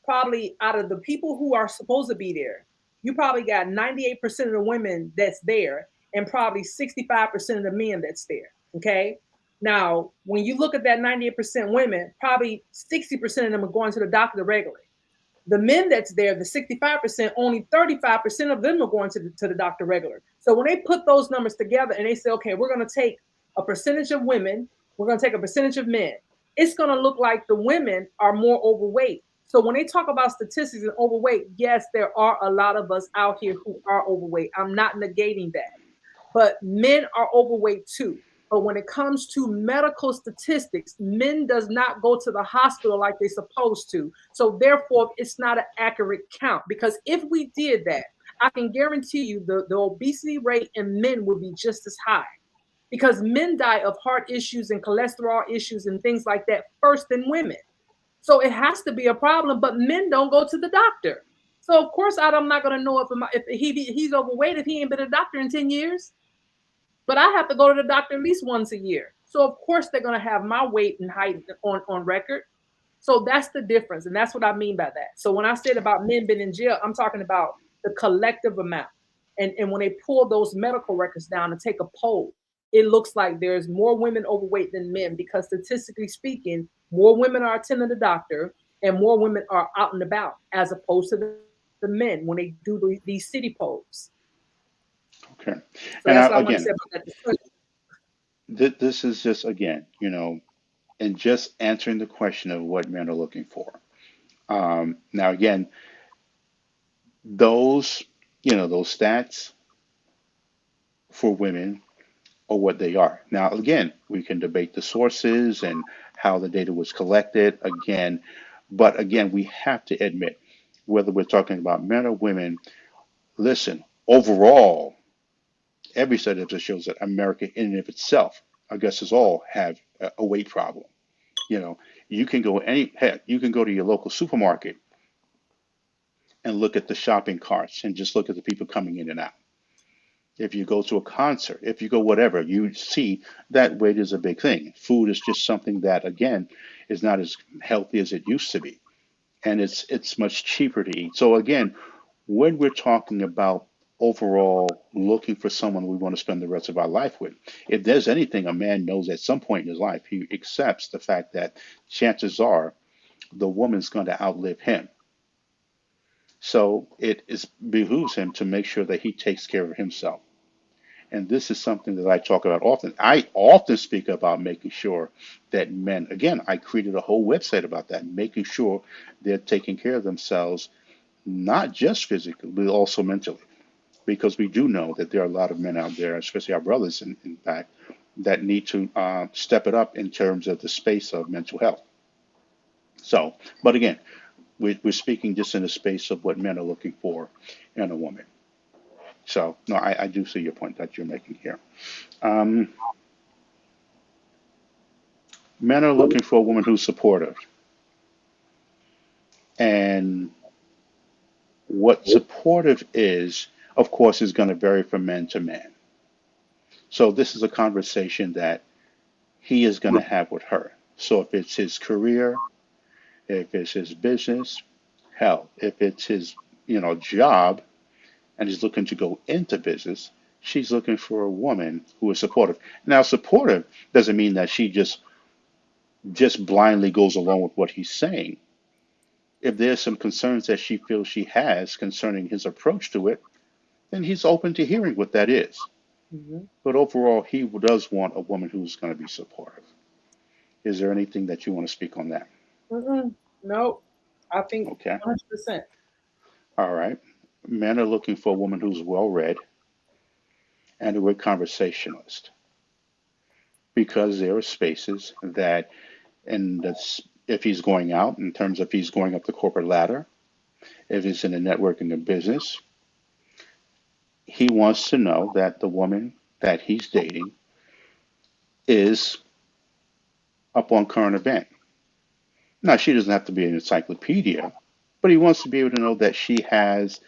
probably out of the people who are supposed to be there, you probably got 98% of the women that's there and probably 65% of the men that's there. Okay. Now, when you look at that 98% women, probably 60% of them are going to the doctor regularly. The men that's there, the 65%, only 35% of them are going to the doctor regular. So when they put those numbers together and they say, okay, we're going to take a percentage of women, we're going to take a percentage of men, it's going to look like the women are more overweight. So when they talk about statistics and overweight, yes, there are a lot of us out here who are overweight. I'm not negating that, but men are overweight too. But when it comes to medical statistics, men does not go to the hospital like they're supposed to. So therefore, it's not an accurate count. Because if we did that, I can guarantee you the obesity rate in men would be just as high. Because men die of heart issues and cholesterol issues and things like that first than women. So it has to be a problem, but men don't go to the doctor. So of course, I'm not going to know if he's overweight if he ain't been a doctor in 10 years. But I have to go to the doctor at least once a year. So of course they're going to have my weight and height on record. So that's the difference. And that's what I mean by that. So when I said about men being in jail, I'm talking about the collective amount. And when they pull those medical records down and take a poll, it looks like there's more women overweight than men because statistically speaking, more women are attending the doctor and more women are out and about as opposed to the men when they do these city polls. Okay. So And that's what I want to again, say about that discussion. this is just again, and just answering the question of what men are looking for. Now, again, those, those stats for women are what they are. Now, again, we can debate the sources and how the data was collected again, but again, we have to admit, whether we're talking about men or women, listen, overall, every study that shows that America in and of itself, I guess, us all have a weight problem. You know, you can go heck, you can go to your local supermarket and look at the shopping carts and just look at the people coming in and out. If you go to a concert, if you go whatever, you see that weight is a big thing. Food is just something that, again, is not as healthy as it used to be, and it's much cheaper to eat. So again, when we're talking about overall looking for someone we want to spend the rest of our life with, if there's anything a man knows at some point in his life, he accepts the fact that chances are the woman's going to outlive him. So it is behooves him to make sure that he takes care of himself. And this is something that I talk about often. I often speak about making sure that men, again, I created a whole website about that, making sure they're taking care of themselves, not just physically, but also mentally. Because we do know that there are a lot of men out there, especially our brothers, in fact, that need to step it up in terms of the space of mental health. So, but again, we're speaking just in the space of what men are looking for in a woman. So, no, I do see your point that you're making here. Um, Men are looking for a woman who's supportive. And what supportive is, of course, is going to vary from man to man. So, this is a conversation that he is going to have with her. So, if it's his career, if it's his business, hell, if it's his, job, and he's looking to go into business, she's looking for a woman who is supportive. Now, supportive doesn't mean that she just blindly goes along with what he's saying. If there's some concerns that she feels she has concerning his approach to it, then he's open to hearing what that is. Mm-hmm. But overall, he does want a woman who's going to be supportive. Is there anything that you want to speak on that? Mm-mm. No, I think Okay. 100%. All right. Men are looking for a woman who's well read and a good conversationalist because there are spaces that, and that's if he's going out in terms of he's going up the corporate ladder, if he's in the networking of business, he wants to know that the woman that he's dating is up on current event. Now, she doesn't have to be an encyclopedia, but he wants to be able to know that she has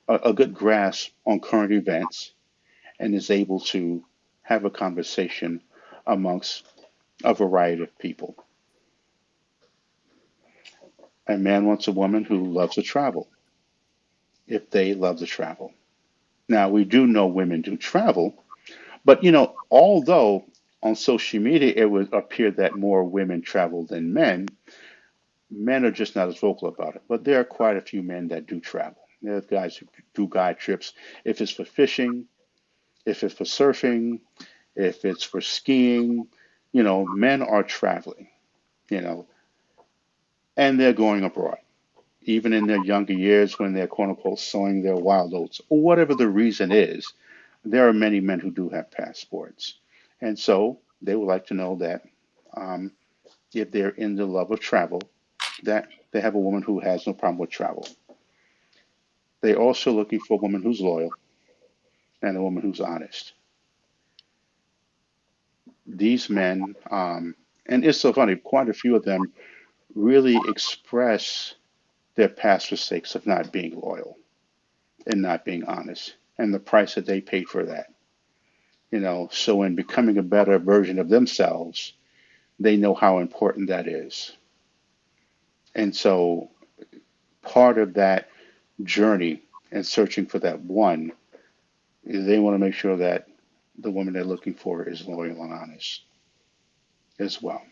a good grasp on current events and is able to have a conversation amongst a variety of people. A man wants a woman who loves to travel if they love to travel. Now, we do know women do travel, but although on social media it would appear that more women travel than men are just not as vocal about it. But there are quite a few men that do travel. There are guys who do guide trips. If it's for fishing, if it's for surfing, if it's for skiing, men are traveling, you know, and they're going abroad. Even in their younger years when they're quote unquote sowing their wild oats, or whatever the reason is, there are many men who do have passports. And so they would like to know that um, if they're in the love of travel, that they have a woman who has no problem with travel. They're also looking for a woman who's loyal and a woman who's honest. These men, and it's so funny, quite a few of them really express their past mistakes of not being loyal and not being honest and the price that they paid for that. So in becoming a better version of themselves, they know how important that is. And so part of that journey and searching for that one, they want to make sure that the woman they're looking for is loyal and honest as well.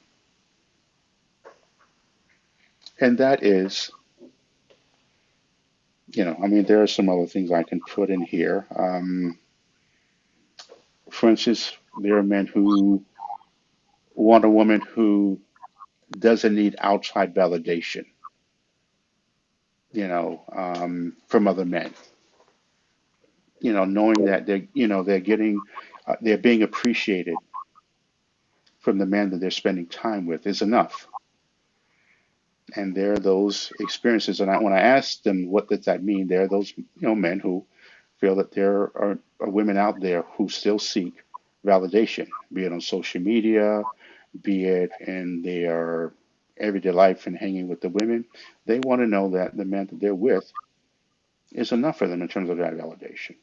And that is, I mean, there are some other things I can put in here. For instance, there are men who want a woman who doesn't need outside validation. from other men. Knowing that they're getting, they're being appreciated from the man that they're spending time with is enough. And there are those experiences, and when I ask them what does that mean, there are those men who feel that there are women out there who still seek validation, be it on social media, be it in their everyday life and hanging with the women. They want to know that the man that they're with is enough for them in terms of that validation.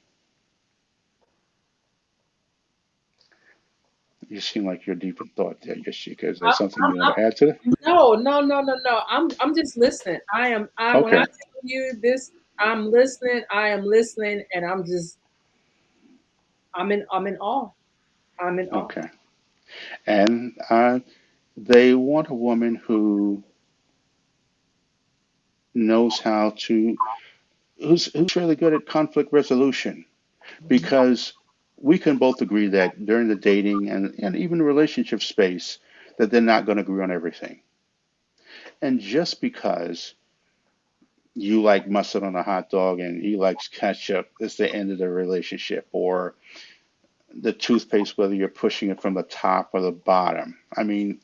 You seem like you're deep in thought there, Yashika. Is there I, something I'm, you want to add to that? no, no, no, no, no. I'm just listening. When I Okay, tell you this, I'm listening. I am listening, and I'm in awe. I'm in awe. okay. And they want a woman who knows how to, who's really good at conflict resolution, Mhm. because we can both agree that during the dating and even relationship space that they're not going to agree on everything. And just because you like mustard on a hot dog and he likes ketchup, it's the end of the relationship. Or the toothpaste, whether you're pushing it from the top or the bottom. I mean,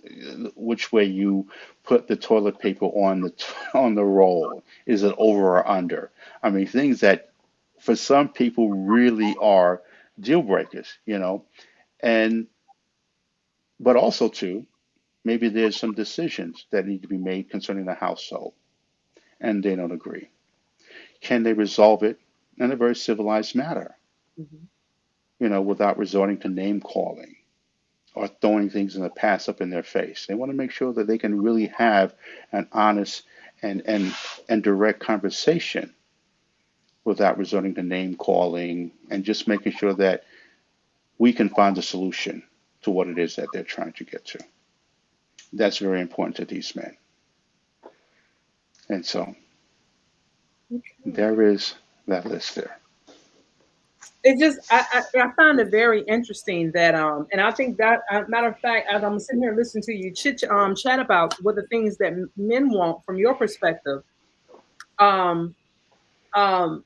which way you put the toilet paper on the on the roll. Is it over or under? I mean, things that for some people really are deal breakers. And but also too, maybe there's some decisions that need to be made concerning the household, and they don't agree. Can they resolve it in a very civilized manner? Mhm. Without resorting to name calling or throwing things in the past up in their face. They want to make sure that they can really have an honest and direct conversation without resorting to name calling, and just making sure that we can find a solution to what it is that they're trying to get to. That's very important to these men. And so Okay. there is that list there. It just I find it very interesting that and I think that matter of fact, as I'm sitting here listening to you chat about what the things that men want from your perspective, um um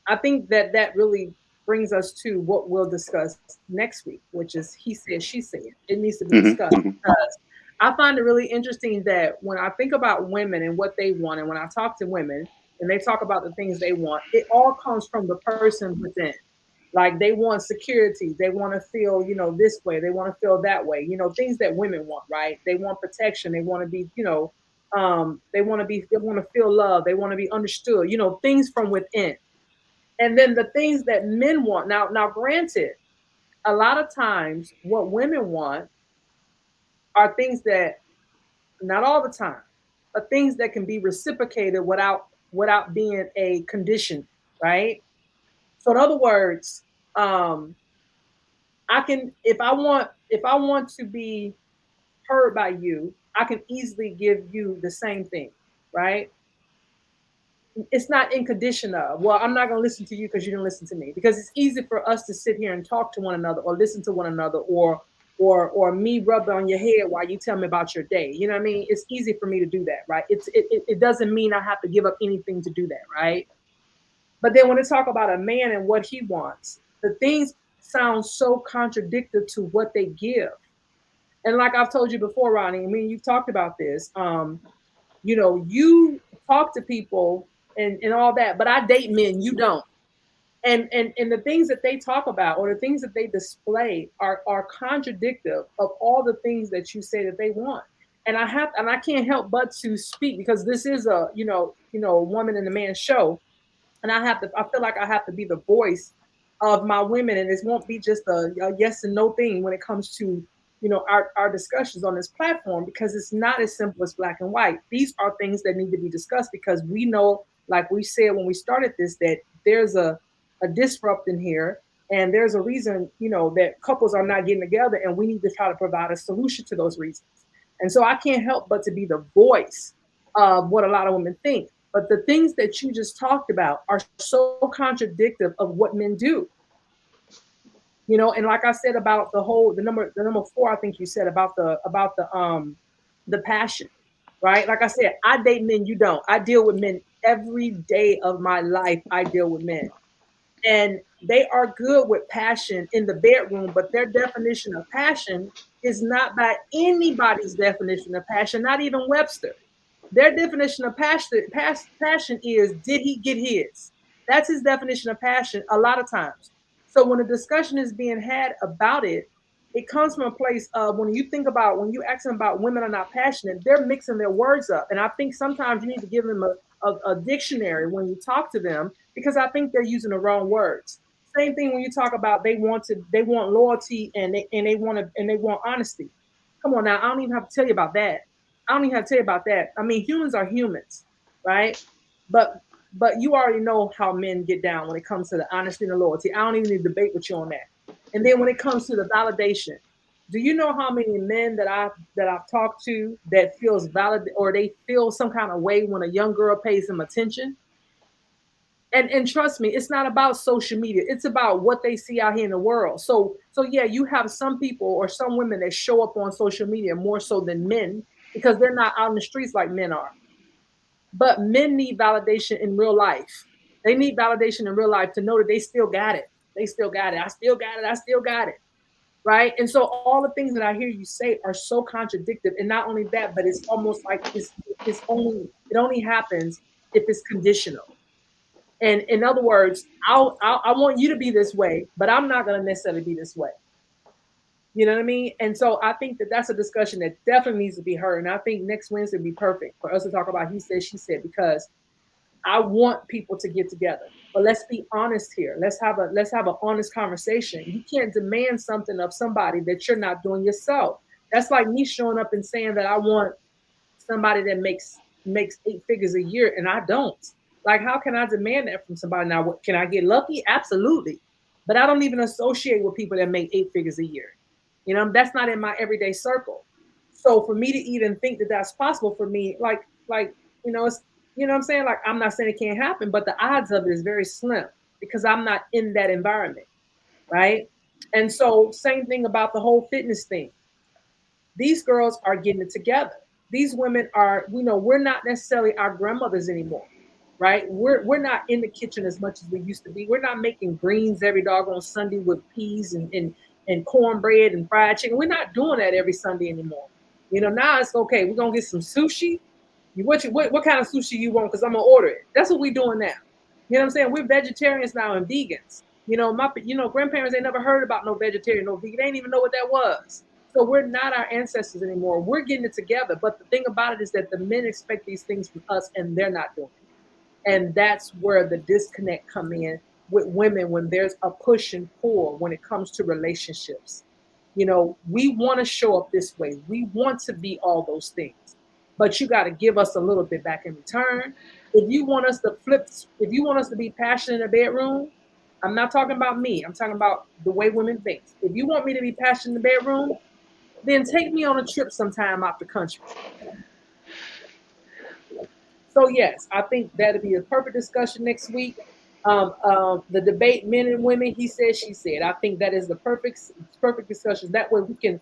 I think that that really brings us to what we'll discuss next week, which is he said, she said. It needs to be Hmm. discussed Hmm. because I find it really interesting that when I think about women and what they want, and when I talk to women and they talk about the things they want, it all comes from the person within. Like they want security, they want to feel, this way, they want to feel that way, things that women want, right? They want protection, they want to be, they want to feel love, they want to be understood, things from within. And then the things that men want. Now, granted, a lot of times what women want are things that, not all the time, but things that can be reciprocated without being a condition, right? So in other words, um, I can if I want to be heard by you, I can easily give you the same thing, right? It's not in condition of, well, I'm not going to listen to you because you didn't listen to me, because it's easy for us to sit here and talk to one another or listen to one another, or me rub on your head while you tell me about your day. You know what I mean? It's easy for me to do that, right? It doesn't mean I have to give up anything to do that, right? But then when they talk about a man and what he wants, the things sound so contradictory to what they give. And like I've told you before, Ronnie, I mean, you've talked about this. You talk to people and all that, but I date men, you don't. And the things that they talk about or the things that they display are contradictive of all the things that you say that they want. And I can't help but to speak because this is a a woman and a man show, and I feel like I have to be the voice of my women, and this won't be just a yes and no thing when it comes to our discussions on this platform, because it's not as simple as black and white. These are things that need to be discussed because we know, like we said when we started this, that there's a disrupt in here, and there's a reason that couples are not getting together, and we need to try to provide a solution to those reasons. And so I can't help but to be the voice of what a lot of women think. But the things that you just talked about are so contradictory of what men do. And like I said about the number 4, I think you said about the passion, right? Like I said, I date men, you don't. I deal with men every day of my life I deal with men. And they are good with passion in the bedroom, but their definition of passion is not by anybody's definition of passion, not even Webster. Their definition of passion is, did he get his? That's his definition of passion a lot of times. So when a discussion is being had about it, it comes from a place of, when you think about, when you ask them about women are not passionate, they're mixing their words up. And I think sometimes you need to give them a dictionary when you talk to them, because I think they're using the wrong words. Same thing when you talk about they want loyalty, and they want honesty. Come on now, I don't even have to tell you about that. I don't even have to tell you about that. I mean, humans are humans, right? But you already know how men get down when it comes to the honesty and the loyalty. I don't even need to debate with you on that. And then when it comes to the validation, do you know how many men that I've talked to that feels valid, or they feel some kind of way when a young girl pays them attention? And trust me, it's not about social media. It's about what they see out here in the world. So yeah, you have some people or some women that show up on social media more so than men, because they're not out in the streets like men are. But men need validation in real life. They need validation in real life to know that they still got it. They still got it. I still got it. I still got it. Right. And so all the things that I hear you say are so contradictory. And not only that, but it's almost like it only happens if it's conditional. And in other words, I want you to be this way, but I'm not going to necessarily be this way. You know what I mean? And so I think that that's a discussion that definitely needs to be heard. And I think next Wednesday would be perfect for us to talk about he said, she said, because I want people to get together. But let's be honest here. Let's have an honest conversation. You can't demand something of somebody that you're not doing yourself. That's like me showing up and saying that I want somebody that makes 8 figures a year, and I don't. Like, how can I demand that from somebody? Now, can I get lucky? Absolutely. But I don't even associate with people that make 8 figures a year. That's not in my everyday circle. So for me to even think that that's possible for me, it's, what I'm saying? Like, I'm not saying it can't happen, but the odds of it is very slim because I'm not in that environment, right? And so, same thing about the whole fitness thing. These girls are getting it together. These women are, we're not necessarily our grandmothers anymore, right? We're not in the kitchen as much as we used to be. We're not making greens every doggone Sunday with peas and cornbread and fried chicken. We're not doing that every Sunday anymore. Now it's okay. We're gonna get some sushi. What kind of sushi you want? Because I'm gonna order it. That's what we're doing now. You know what I'm saying? We're vegetarians now and vegans. My grandparents ain't never heard about no vegetarian, no vegan. They didn't even know what that was. So we're not our ancestors anymore. We're getting it together. But the thing about it is that the men expect these things from us, and they're not doing it. And that's where the disconnect come in with women, when there's a push and pull when it comes to relationships. We want to show up this way. We want to be all those things, but you got to give us a little bit back in return. If you want us to be passionate in the bedroom, I'm not talking about me. I'm talking about the way women think. If you want me to be passionate in the bedroom, then take me on a trip sometime out the country. So yes, I think that'll be a perfect discussion next week. The debate, men and women, he said, she said. I think that is the perfect discussion. That way we can,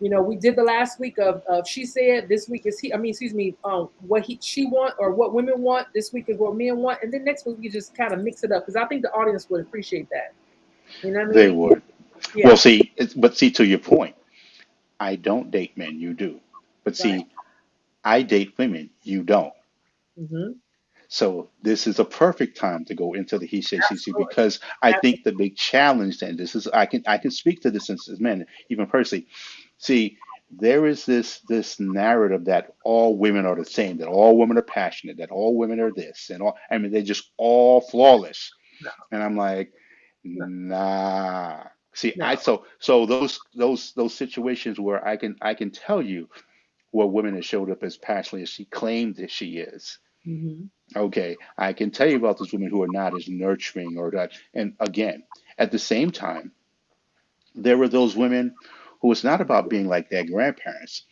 we did the last week of she said. This week is he. I mean, excuse me. What she want or what women want. This week is what men want, and then next week we just kind of mix it up, because I think the audience would appreciate that. You know what I They mean? would. Yeah. Well, see, but see, to your point, I don't date men, you do. But Right. see, I date women, you don't. Mm-hmm. So this is a perfect time to go into the he said she said, Absolutely. because I think Absolutely. the big challenge then, this is, I can speak to this as men, even personally. See, there is this narrative that all women are the same, that all women are passionate, that all women are this and all. I mean, they're just all flawless. No. And I'm like, No. nah. See, No. so those situations where I can tell you where women have showed up as passionate as she claimed that she is. Mm-hmm. Okay, I can tell you about those women who are not as nurturing or that. And again, at the same time, there were those women who it's not about being like their grandparents,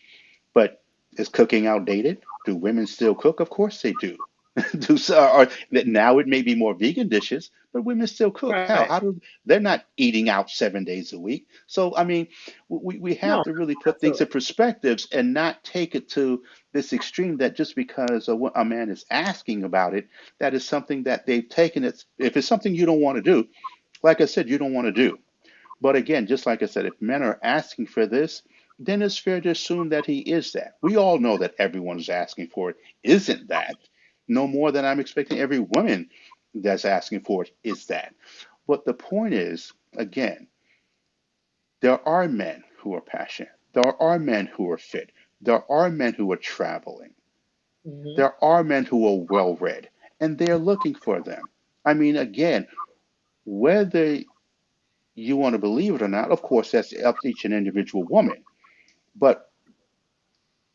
but is cooking outdated? Do women still cook? Of course they do. Or that now it may be more vegan dishes, but women still cook. Right. Hell, how do they're not eating out 7 days a week? So I mean, we No, have to really put things absolutely. in perspectives and not take it to this extreme that just because a man is asking about it, that is something that they've taken it. If it's something you don't want to do, like I said, you don't want to do. But again, just like I said, if men are asking for this, then it's fair to assume that he is that. We all know that everyone is asking for it isn't that. No more than I'm expecting every woman that's asking for it is that. But the point is, again, there are men who are passionate. There are men who are fit. There are men who are traveling. Hmm. There are men who are well read, and they're looking for them. I mean, again, whether you want to believe it or not, of course, that's up to each and individual woman. But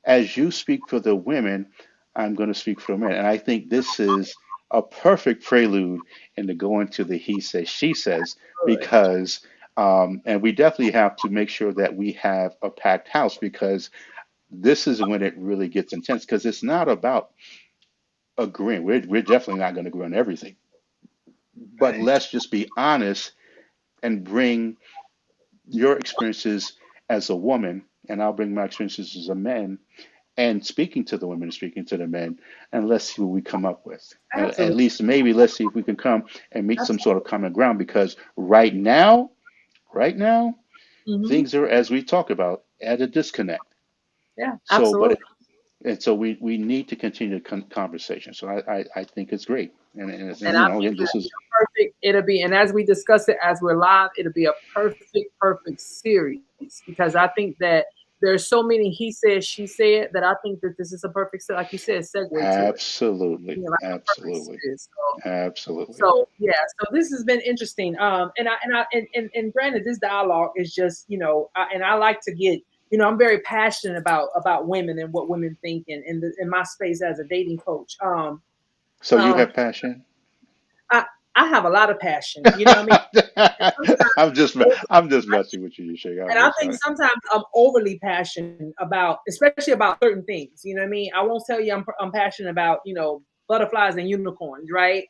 as you speak for the women, I'm going to speak for the men. And I think this is a perfect prelude into going to the he says, she says, Good. because, and we definitely have to make sure that we have a packed house because this is when it really gets intense because it's not about agreeing. We're definitely not going to agree on everything. But Right. let's just be honest and bring your experiences as a woman, and I'll bring my experiences as a man, and speaking to the women, speaking to the men, and let's see what we come up with. At Absolutely. least maybe let's see if we can come and meet some sort of Absolutely. common ground because right now, Hmm. things are, as we talk about, at a disconnect. Yeah, So, but absolutely. and so we need to continue the conversation. So I think it's great, And and I you know, think again, it'll this be is a perfect, it'll be, and as we discuss it as we're live, it'll be a perfect, perfect series because I think that there's so many he said, she said that I think that this is a perfect, like you said, segue to it. absolutely, You know, like a perfect absolutely, series. absolutely. So yeah, so this has been interesting. And granted, this dialogue is just and I like to get I'm very passionate about women and what women think in my space as a dating coach. So you Um, have passion. I I have a lot of passion. You know what I mean? And sometimes I'm just messing with you, Yasheka. I'm and I just think sometimes I'm overly passionate about, especially about certain things. You know what I mean? I won't tell you I'm passionate about butterflies and unicorns, right?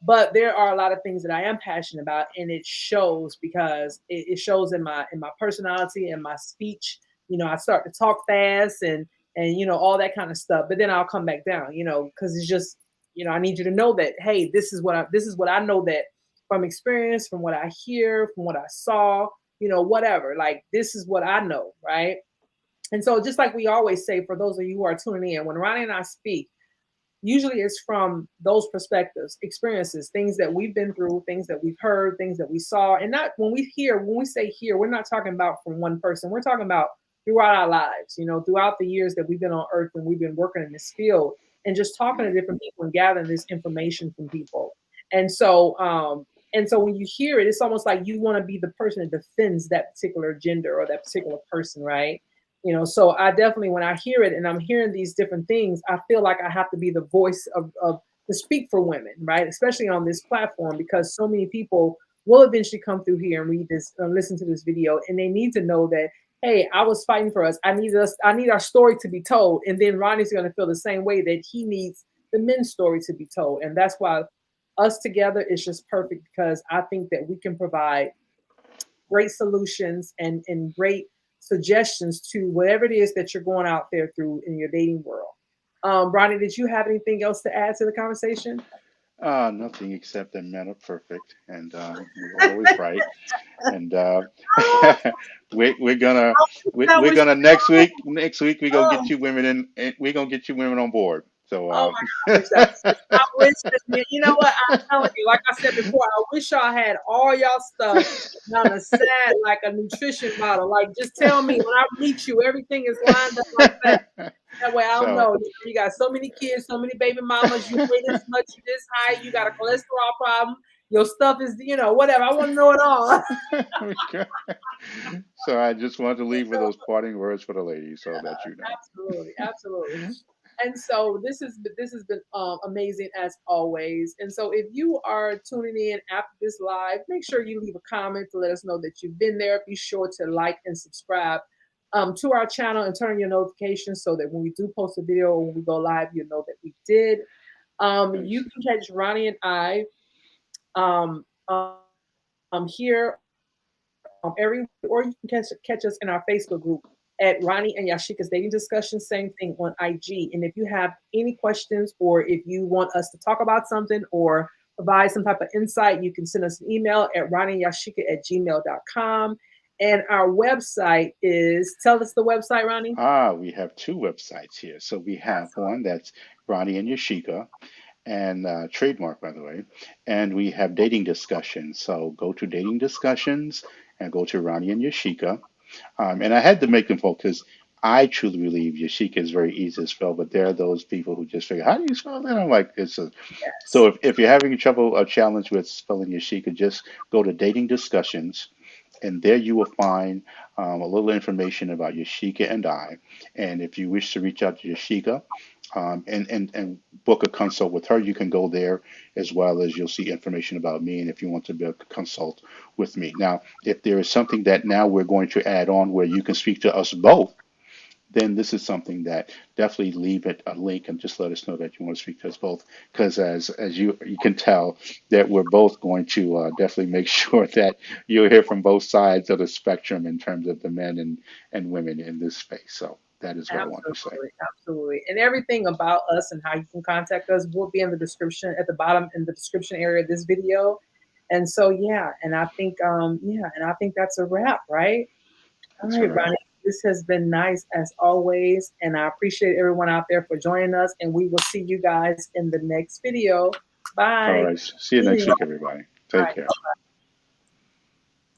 But there are a lot of things that I am passionate about, and it shows because it shows in my personality and my speech. I start to talk fast and all that kind of stuff, but then I'll come back down, because it's just I need you to know that hey, this is what I know that from experience, from what I hear, from what I saw, whatever. Like this is what I know, right? And so just like we always say, for those of you who are tuning in, when Ronnie and I speak, usually it's from those perspectives, experiences, things that we've been through, things that we've heard, things that we saw. And not when we say here, we're not talking about from one person. We're talking about throughout our lives, throughout the years that we've been on earth and we've been working in this field and just talking to different people and gathering this information from people. And so when you hear it, it's almost like you want to be the person that defends that particular gender or that particular person, right? So I definitely, when I hear it and I'm hearing these different things, I feel like I have to be the voice of to speak for women, right? Especially on this platform, because so many people will eventually come through here and read this, listen to this video, and they need to know that, hey, I was fighting for us. I need our story to be told. And then Ronnie's going to feel the same way that he needs the men's story to be told. And that's why us together is just perfect, because I think that we can provide great solutions and great suggestions to whatever it is that you're going out there through in your dating world. Ronnie, did you have anything else to add to the conversation? Nothing except that men are perfect, and we're always right. And Oh, we're gonna that we're was gonna next week we're gonna oh, get you women in. We're gonna get you women on board. So oh my gosh, I wish that, man. You know what? I'm telling you, like I said before, I wish y'all had all y'all stuff on a set like a nutrition model. Like, just tell me when I meet you, everything is lined up like that. That way, I don't so know. You got so many kids, so many baby mamas. You weigh this much, you this height. You got a cholesterol problem. Your stuff is, whatever. I want to know it all. so I just wanted to leave with those parting words for the ladies, so that you know. Absolutely, absolutely. And so this has been amazing as always. And so if you are tuning in after this live, make sure you leave a comment to let us know that you've been there. Be sure to like and subscribe to our channel and turn on your notifications so that when we do post a video or when we go live, you know that we did. You Yes. can catch Ronnie and I. here every week, or you can catch us in our Facebook group at Ronnie and Yashika's Dating Discussion. Same thing on IG. And if you have any questions, or if you want us to talk about something or provide some type of insight, you can send us an email at ronnieyashika@gmail.com. And our website is, tell us the website, Ronnie. We have two websites here. So we have one that's Ronnie and Yashika, and trademark, by the way. And we have dating discussions. So go to dating discussions and go to Ronnie and Yashika. And I had to make them focus. I truly believe Yashika is very easy to spell, but there are those people who just figure, how do you spell that? I'm like, it's a. So Yes. if you're having trouble, a challenge with spelling Yashika, just go to dating discussions, and there you will find a little information about Yashika and I. And if you wish to reach out to Yashika and book a consult with her, you can go there, as well as you'll see information about me, and if you want to book a consult with me. Now, if there is something that now we're going to add on where you can speak to us both, then this is something that definitely leave it a link and just let us know that you want to speak to us both. Because as you can tell, that we're both going to definitely make sure that you'll hear from both sides of the spectrum in terms of the men and women in this space. So that is what I want to say. Absolutely, absolutely. And everything about us and how you can contact us will be in the description at the bottom in the description area of this video. And so yeah, and I think that's a wrap, right? All That's all right, right. Ronnie. This has been nice as always, and I appreciate everyone out there for joining us. And we will see you guys in the next video. All Bye. right. See you next week, everybody. All Take right. care.